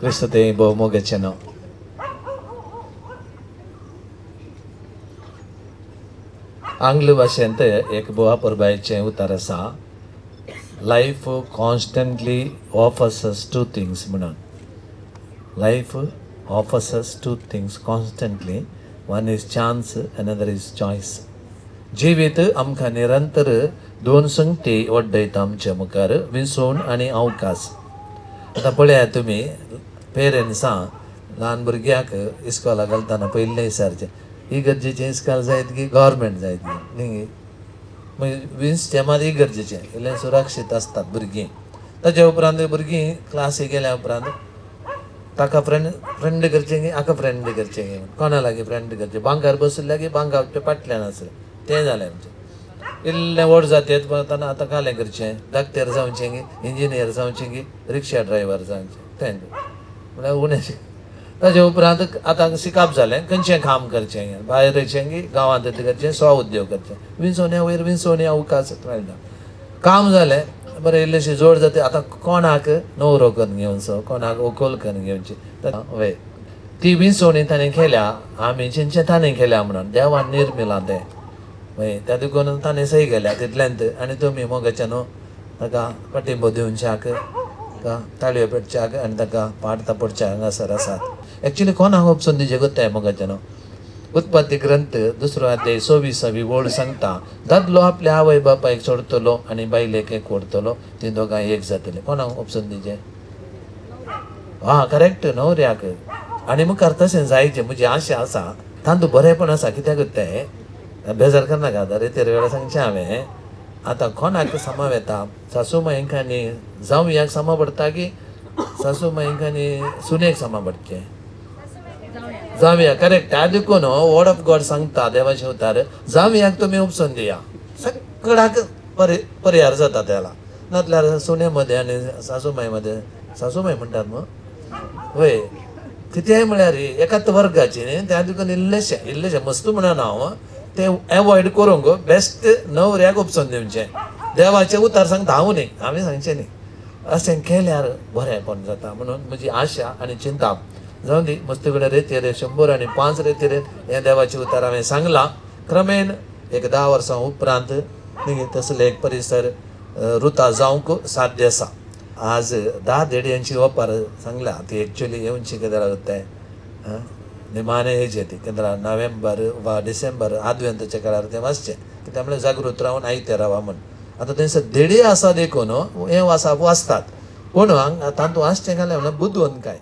क्रिस्त ते भोव मोगाचें नांव. आंग्ल भाशेंत एक बोवापुरबायेचें उतर आसा, life constantly offers us two things म्हणून. Life offers us two things constantly. One is chance, another is choice. जिवीत आमकां निरंतर दोन संगती वड्डयता आमच्या मुखार, विसवण आनी अवकाश. आतां पळयात तुमी, पेरंट्सां ल्हान भुरग्याक इस्कॉलाक घालतना पयलीं विचारचें, इगर्जेचें इस्कॉल जायत की गव्हर्मेंट जायत न्ही. मागीर 20 टायमार इगर्जेचें इल्लें सुरक्षीत आसतात भुरगीं. ताचे उपरांत भुरगीं क्लासीक गेल्या उपरांत ताका फ्रेंड करचें की हाका फ्रेंड करचें गे, कोणा लागीं फ्रेंड करचें, बांकार बसल्या की बांगाच्या फाटल्यान आसलें तें जालें आमचें. इल्लें व्हड जातेत पळयतना आतां कालें करचें, डाक्टर जावचें की इंजिनियर जावचें की रिक्षा ड्रायव्हर जावचें, तें म्हळ्यार उणें. ताचे उपरांत आतां शिकप जालें, खंयचें काम करचें, भायर वयचें की गांवांत करचें, स्व उद्योग करचें, विंसवण्या वयर विंसवणी अवकाश मेळटा. काम जालें, बरें इल्लेशें जोड जाता, आतां कोणाक न्हवरो करून घेवचो, कोणाक व्हंकल करून घेवची. हय, ती विंसवणी ताणें केल्या, आमी जेंचें ताणें केल्या म्हणून देवान निर्मिलां तें. हय, त्या देखून ताणें सही केल्या तितल्यांत. आनी तुमी मोगाचें न्हू ताका पाठिंबो दिवच्याक, ताका ताळयो पेटच्याक आनी ताका पाट तापडच्याक हांगासर आसात. एक्चुली कोणाक ऑप्शन दिवचें कोत्ताय मोगाचें न्हू. उत्पत्ती ग्रंथ 2 अध्याय 26वी ओळ सांगता, दादलो आपल्या आवय बापायक सोडतलो आनी बायलेक एक ओडतलो, ती दोगां एक जातली. कोणाक ऑप्शन दिवचें? हा, करेक्ट, न्हवऱ्याक. आनी मुखार तशें जायचें म्हजी आशा आसा. तांतू बरेंपण आसा. कित्याक कोत्ताय, बेजार करनाका, रेतेर वेळा सांगचें हांवें. आतां कोणाक समा येता, सासू मांयक आनी जावयाक समा पडटा की सासू मांयक आनी सुनेक समा पडचें? जावया, करेक्ट. त्या देखून वर्ड ऑफ गॉड सांगता, देवाचें उतार, जावयाक तुमी ऑप्शन दिया, सगळ्याक पर्याय जाता त्याला. नातल्यार सुने मध्ये आनी सासू मांय मध्ये, सासू मांय म्हणटात मग, वय कितेंय म्हळ्यार एकाच वर्गाची न्ही. त्या देखून इल्लेशें मस्त म्हणून हांव तें एवॉयड करूंक बेस्ट न्हवऱ्याक ऑप्शन दिवचें. देवाचें उतार सांगता, हांव न्ही, हांवें सांगचें न्ही. अशें केल्यार बरेंपण जाता म्हणून म्हजी आशा आनी चिंता. जावं दी, मस्त कडेन रेतेर 105 रेतेर हें देवाचें उतार हांवें सांगलां. क्रमेन एक 10 वर्सां उपरांत तसले एक परिसर रुता जावंक साध्य आसा. आज 10 देडयांची ओपार सांगल्या, ती एक्चुअली येवची केन्ना जाताय निमाणे हेजे ती केन्ना नोव्हेंबर वा डिसेंबर आदवेंतच्या काळार तें वाचचें, कित्याक म्हळ्यार जागृत रावन आयते रावा म्हण. आतां थंयसर देडे आसा देखून हें वाचतात, पूण तांतू वाचचें घालें म्हणून बुदवन काय.